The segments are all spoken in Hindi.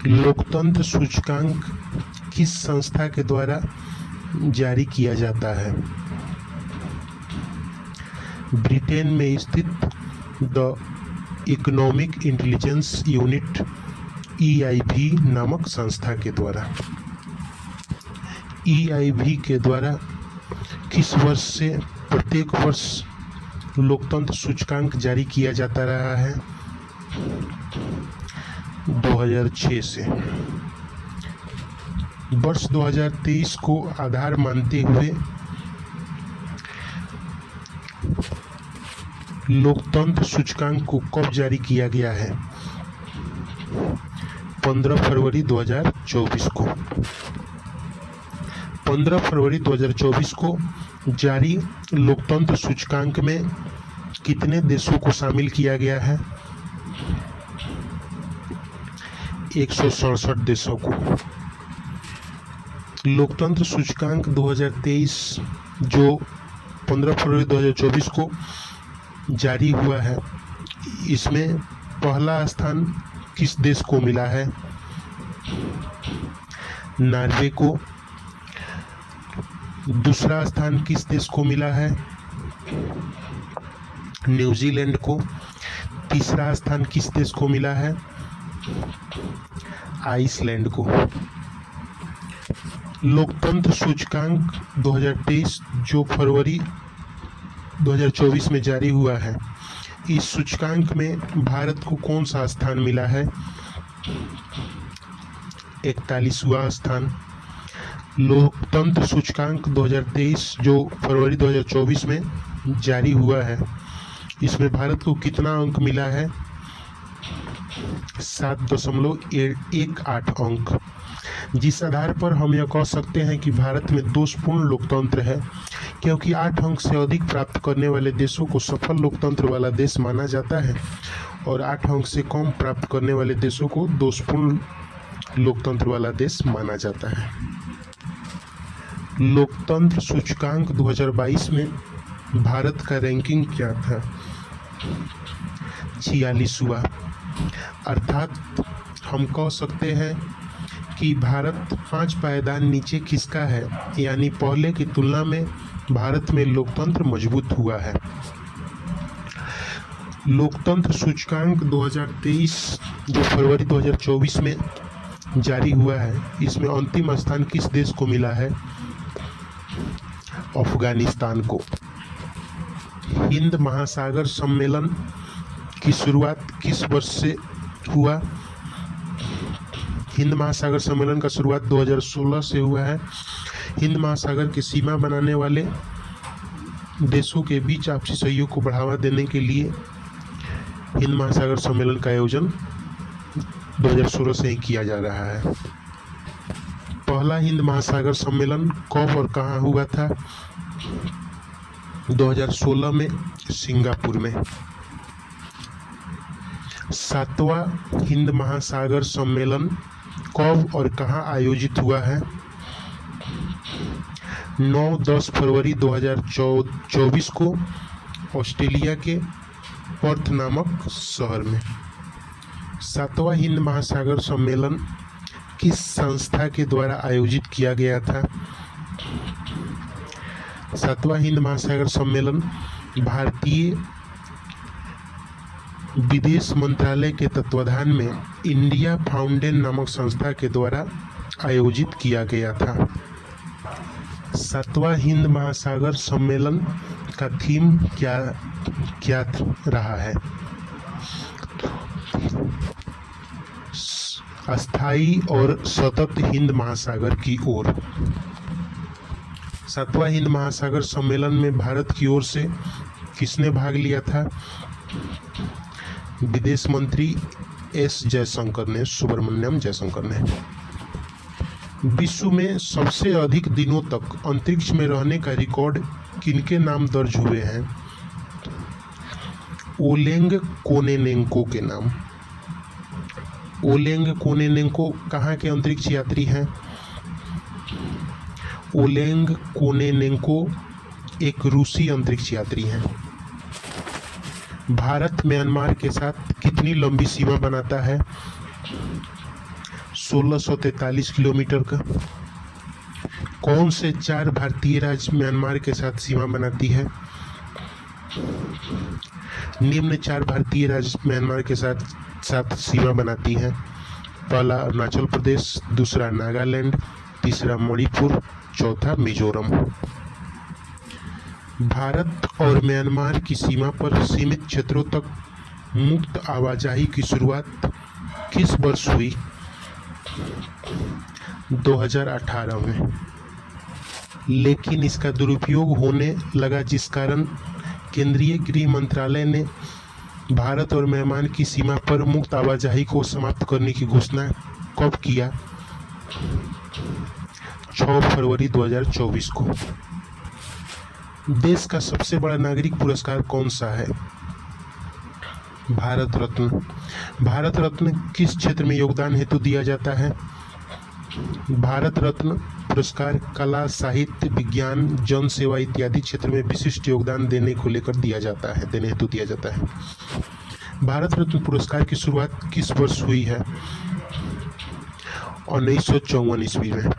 लोकतंत्र सूचकांक किस संस्था के द्वारा जारी किया जाता है? ब्रिटेन में स्थित the economic intelligence unit EIB नामक संस्था के द्वारा। EIB के द्वारा किस वर्ष से प्रत्येक वर्ष लोकतंत्र सूचकांक जारी किया जाता रहा है? 2006 से। वर्ष 2023 को आधार मानते हुए लोकतंत्र सूचकांक को कब जारी किया गया है? 15 फरवरी 2024 को। 15 फरवरी 2024 को जारी लोकतंत्र सूचकांक में कितने देशों को शामिल किया गया है? 167 देशों को। लोकतंत्र सूचकांक 2023 जो 15 फरवरी 2024 को जारी हुआ है, इसमें पहला स्थान किस देश को मिला है? नॉर्वे को। दूसरा स्थान किस देश को मिला है? न्यूजीलैंड को। तीसरा स्थान किस देश को मिला है? आइसलैंड को। लोकतंत्र सूचकांक 2023 जो फरवरी 2024 में जारी हुआ है, इस सूचकांक में भारत को कौन सा स्थान मिला है? 41वां स्थान। लोकतंत्र सूचकांक 2023 जो फरवरी 2024 में जारी हुआ है, इसमें भारत को कितना अंक मिला है? 7.18 अंक। जिस आधार पर हम यह कह सकते हैं कि भारत में दोषपूर्ण लोकतंत्र है, क्योंकि 8 अंक से अधिक प्राप्त करने वाले देशों को सफल लोकतंत्र वाला देश माना जाता है और 8 अंक से कम प्राप्त करने वाले देशों को दोषपूर्ण लोकतंत्र वाला देश माना जाता है। लोकतंत्र सूचकांक 2022 में भारत का रैंकिंग क्या था? 46वां। अर्थात हम कह सकते हैं कि भारत 5 पायदान नीचे खिसका है, यानी पहले की तुलना में भारत में लोकतंत्र मजबूत हुआ है। लोकतंत्र सूचकांक 2023 जो फरवरी 2024 में जारी हुआ है, इसमें अंतिम स्थान किस देश को मिला है? अफगानिस्तान को। हिंद महासागर सम्मेलन की शुरुआत किस वर्ष से हुआ? हिंद महासागर सम्मेलन का शुरुआत 2016 से हुआ है। हिंद महासागर की सीमा बनाने वाले देशों के बीच आपसी सहयोग को बढ़ावा देने के लिए हिंद महासागर सम्मेलन का आयोजन 2016 से ही किया जा रहा है। पहला हिंद महासागर सम्मेलन कब और कहाँ हुआ था? 2016 में सिंगापुर में। 7वां हिंद महासागर सम्मेलन कब और कहाँ आयोजित हुआ है? 9-10 फरवरी 2024 को ऑस्ट्रेलिया के पर्थ नामक शहर में। 7वां हिंद महासागर सम्मेलन किस संस्था के द्वारा आयोजित किया गया था? 7वां हिंद महासागर सम्मेलन भारतीय विदेश मंत्रालय के तत्वाधान में इंडिया फाउंडेशन नामक संस्था के द्वारा आयोजित किया गया था। 7वां हिंद महासागर सम्मेलन का थीम क्या रहा है? अस्थायी और सतत हिंद महासागर की ओर। 7वां हिंद महासागर सम्मेलन में भारत की ओर से किसने भाग लिया था? विदेश मंत्री सुब्रमण्यम जयशंकर ने। विश्व में सबसे अधिक दिनों तक अंतरिक्ष में रहने का रिकॉर्ड किनके नाम दर्ज हुए हैं? ओलेग कोनेनेंको के नाम। ओलेग कोनेनेंको कहाँ के अंतरिक्ष यात्री हैं? ओलेग कोनेनेंको एक रूसी अंतरिक्ष यात्री हैं। भारत म्यांमार के साथ कितनी लंबी सीमा बनाता है? 1643 किलोमीटर का। कौन से 4 भारतीय राज्य म्यांमार के साथ सीमा बनाती है? निम्न 4 भारतीय राज्य म्यांमार के साथ सीमा बनाती हैं। पहला अरुणाचल प्रदेश, दूसरा नागालैंड, तीसरा मणिपुर, चौथा मिजोरम। भारत और म्यांमार की सीमा पर सीमित क्षेत्रों तक मुक्त आवाजाही की शुरुआत किस वर्ष हुई? 2018 में। लेकिन इसका दुरुपयोग होने लगा, जिस कारण केंद्रीय गृह मंत्रालय ने भारत और म्यांमार की सीमा पर मुक्त आवाजाही को समाप्त करने की घोषणा कब किया? 6 फरवरी 2024 को। देश का सबसे बड़ा नागरिक पुरस्कार कौन सा है? भारत रत्न। भारत रत्न किस क्षेत्र में योगदान हेतु दिया जाता है? भारत रत्न पुरस्कार कला, साहित्य, विज्ञान, जन सेवा इत्यादि क्षेत्र में विशिष्ट योगदान देने को लेकर देने हेतु दिया जाता है। भारत रत्न पुरस्कार की शुरुआत किस वर्ष हुई है? 1954 ईस्वी में।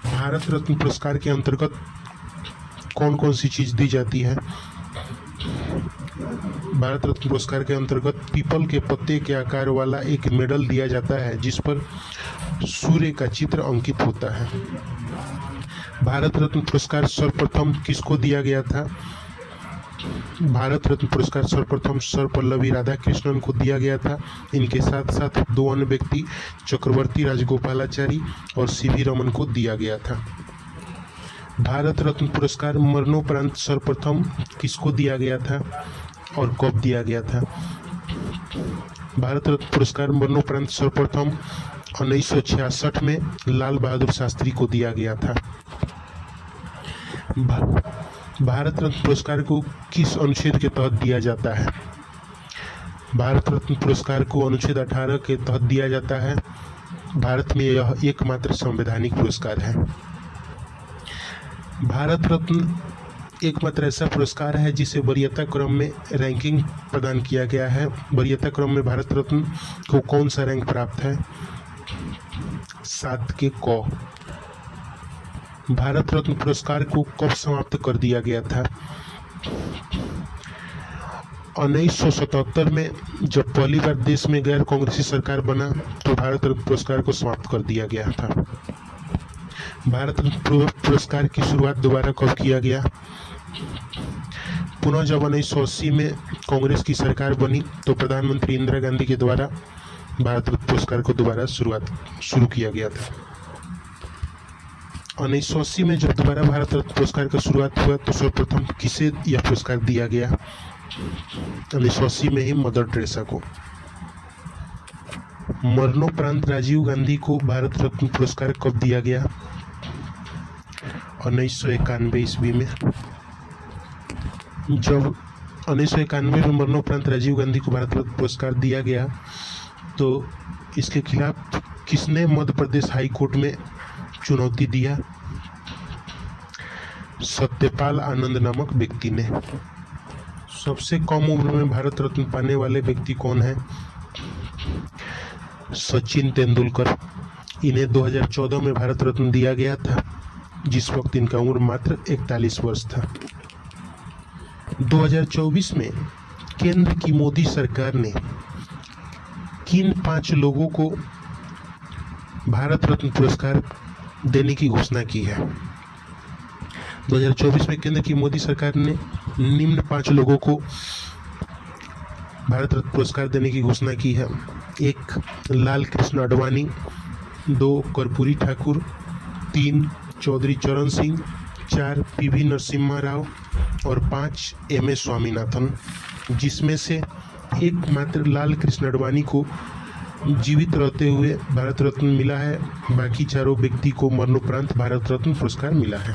भारत रत्न पुरस्कार के अंतर्गत कौन कौन सी चीज दी जाती है? भारत रत्न पुरस्कार के अंतर्गत पीपल के पत्ते के आकार वाला एक मेडल दिया जाता है, जिस पर सूर्य का चित्र अंकित होता है। भारत रत्न पुरस्कार सर्वप्रथम किसको दिया गया था? भारत रत्न पुरस्कार सर्वप्रथम सर्वपल्लवी राधाकृष्णन को दिया गया था। इनके साथ साथ 2 अन्य व्यक्ति चक्रवर्ती राजगोपालाचारी और सीवी रमन को दिया गया था। भारत रत्न पुरस्कार मरणोपरांत सर्वप्रथम किसको दिया गया था और कब दिया गया था? भारत रत्न पुरस्कार मरणोपरांत सर्वप्रथम 1966 में लाल बहादुर शास्त्री को दिया गया था। भारत रत्न पुरस्कार को किस अनुच्छेद के तहत दिया जाता है? भारत रत्न पुरस्कार को अनुच्छेद 18 के तहत दिया जाता है। भारत में यह एकमात्र संवैधानिक पुरस्कार है। भारत रत्न एकमात्र ऐसा पुरस्कार है जिसे वरीयता क्रम में रैंकिंग प्रदान किया गया है। वरीयता क्रम में भारत रत्न को कौन सा रैंक प्राप्त है? 7 के क। भारत रत्न पुरस्कार को कब समाप्त कर दिया गया था? 1977 में, जब पहली बार देश में गैर कांग्रेसी सरकार बना तो भारत रत्न पुरस्कार को समाप्त कर दिया गया था। भारत रत्न पुरस्कार की शुरुआत दोबारा कब किया गया? पुनः जब 1980 में कांग्रेस की सरकार बनी तो प्रधानमंत्री इंदिरा गांधी के द्वारा भारत रत्न पुरस्कार को दोबारा शुरू किया गया था। 1980 में जब दोबारा भारत रत्न पुरस्कार का शुरुआत हुआ तो सर्वप्रथम किसे यह पुरस्कार दिया गया? 1980 में ही मदर टेरेसा को। मरणोपरांत राजीव गांधी को भारत रत्न पुरस्कार कब दिया गया? 1991 ईस्वी में। जब 1991 में मरणोपरांत राजीव गांधी को भारत रत्न पुरस्कार दिया गया तो इसके खिलाफ किसने मध्य प्रदेश हाई कोर्ट में चुनौती दिया? सत्यपाल आनंद नामक व्यक्ति ने। सबसे कम उम्र में भारत रत्न पाने वाले व्यक्ति कौन है? सचिन तेंदुलकर। इन्हें 2014 में भारत रत्न दिया गया था, जिस वक्त इनका उम्र मात्र 41 वर्ष था। 2024 में केंद्र की मोदी सरकार ने किन 5 लोगों को भारत रत्न पुरस्कार देने की घोषणा की है? 2024 में केंद्र की मोदी सरकार ने निम्न 5 लोगों को भारत रत्न पुरस्कार देने की घोषणा की है। 1 लाल कृष्ण आडवाणी, 2 कर्पूरी ठाकुर, 3 चौधरी चरण सिंह, 4 पीवी नरसिम्हा राव और 5 एम एस स्वामीनाथन, जिसमें से एकमात्र लाल कृष्ण आडवाणी को जीवित रहते हुए भारत रत्न मिला है। बाकी चारों व्यक्ति को मरणोपरांत भारत रत्न पुरस्कार मिला है।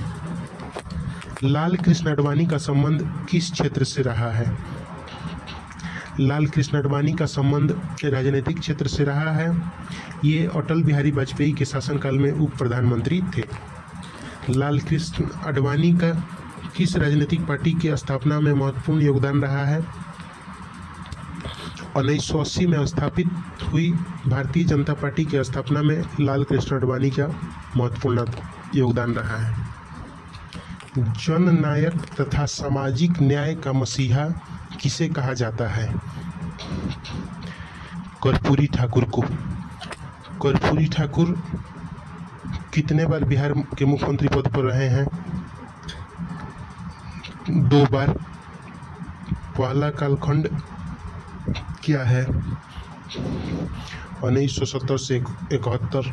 लाल कृष्ण आडवाणी का संबंध किस क्षेत्र से रहा है? लाल कृष्ण आडवाणी का संबंध राजनीतिक क्षेत्र से रहा है। ये अटल बिहारी वाजपेयी के शासनकाल में उप प्रधानमंत्री थे। लाल कृष्ण आडवाणी का किस राजनीतिक पार्टी की स्थापना में महत्वपूर्ण योगदान रहा है? 1980 में स्थापित हुई भारतीय जनता पार्टी की स्थापना में लाल कृष्ण आडवाणी का महत्वपूर्ण योगदान रहा है। जननायक तथा सामाजिक न्याय का मसीहा किसे कहा जाता है? कर्पूरी ठाकुर को। कर्पूरी ठाकुर कितने बार बिहार के मुख्यमंत्री पद पर रहे हैं? 2 बार। पहला कालखंड क्या है? 1970 से 71।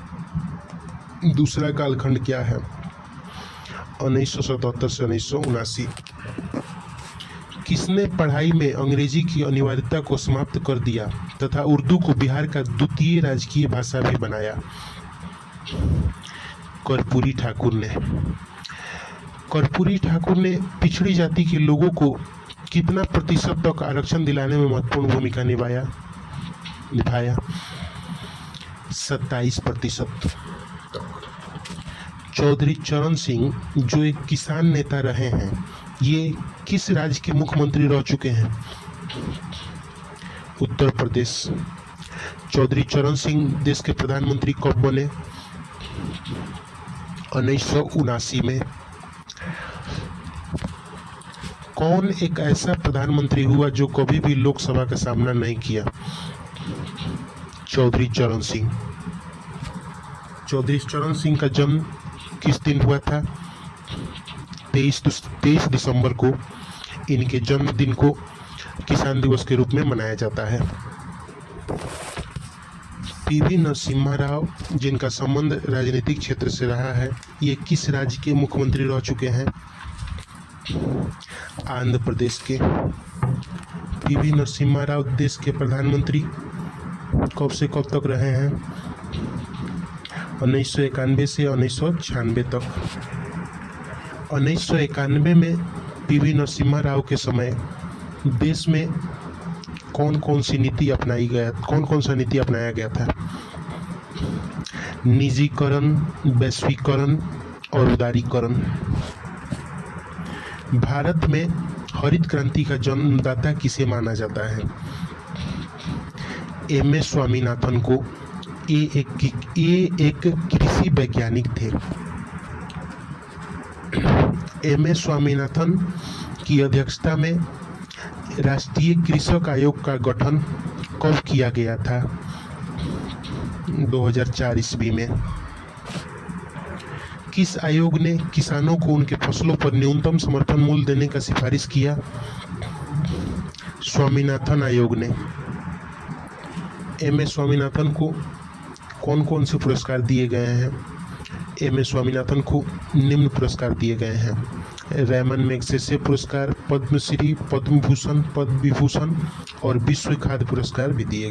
दूसरा कालखंड क्या है? 1977 से 1979। किसने पढ़ाई में अंग्रेजी की अनिवार्यता को समाप्त कर दिया तथा उर्दू को बिहार का द्वितीय राजकीय भाषा भी बनाया? कर्पूरी ठाकुर ने। कर्पूरी ठाकुर ने पिछड़ी जाति के लोगों को कितना प्रतिशत तक आरक्षण दिलाने में महत्वपूर्ण भूमिका निभाया? 27%। चौधरी चरण सिंह जो एक किसान नेता रहे हैं, ये किस राज्य के मुख्यमंत्री रह चुके हैं? उत्तर प्रदेश। चौधरी चरण सिंह देश के प्रधानमंत्री कब बने? 1979 में। कौन एक ऐसा प्रधानमंत्री हुआ जो कभी भी लोकसभा का सामना नहीं किया? चौधरी चरण सिंह। चौधरी चरण सिंह का जन्म किस दिन हुआ था? 23 दिसंबर को। इनके जन्मदिन को किसान दिवस के रूप में मनाया जाता है। पीवी नरसिम्हा राव, जिनका संबंध राजनीतिक क्षेत्र से रहा है, ये किस राज्य के मुख्यमंत्री रह चुके हैं? आंध्र प्रदेश के। पीवी नरसिम्हा राव देश के प्रधानमंत्री कब से कब तक रहे हैं? 1991 से 1996 तक। 1991 में पीवी नरसिम्हा राव के समय देश में कौन कौन सा नीति अपनाया गया था? निजीकरण, वैश्वीकरण और उदारीकरण। भारत में हरित क्रांति का जन्मदाता किसे माना जाता है? एम.एस. स्वामीनाथन को। ये एक कृषि वैज्ञानिक थे। एम.एस. स्वामीनाथन की अध्यक्षता में राष्ट्रीय कृषक आयोग का गठन कब किया गया था? 2004 ईस्वी में। किस आयोग ने किसानों को उनके फसलों पर न्यूनतम समर्थन मूल्य देने का सिफारिश किया? स्वामीनाथन आयोग ने। एम.एस. स्वामीनाथन को कौन कौन से पुरस्कार दिए गए हैं? एम.एस. स्वामीनाथन को निम्न पुरस्कार दिए गए हैं: रैमन मैग्सेसे पुरस्कार, पद्मश्री, पद्म भूषण, पद्म विभूषण और विश्व खाद्य पुरस्कार भी दिए गए।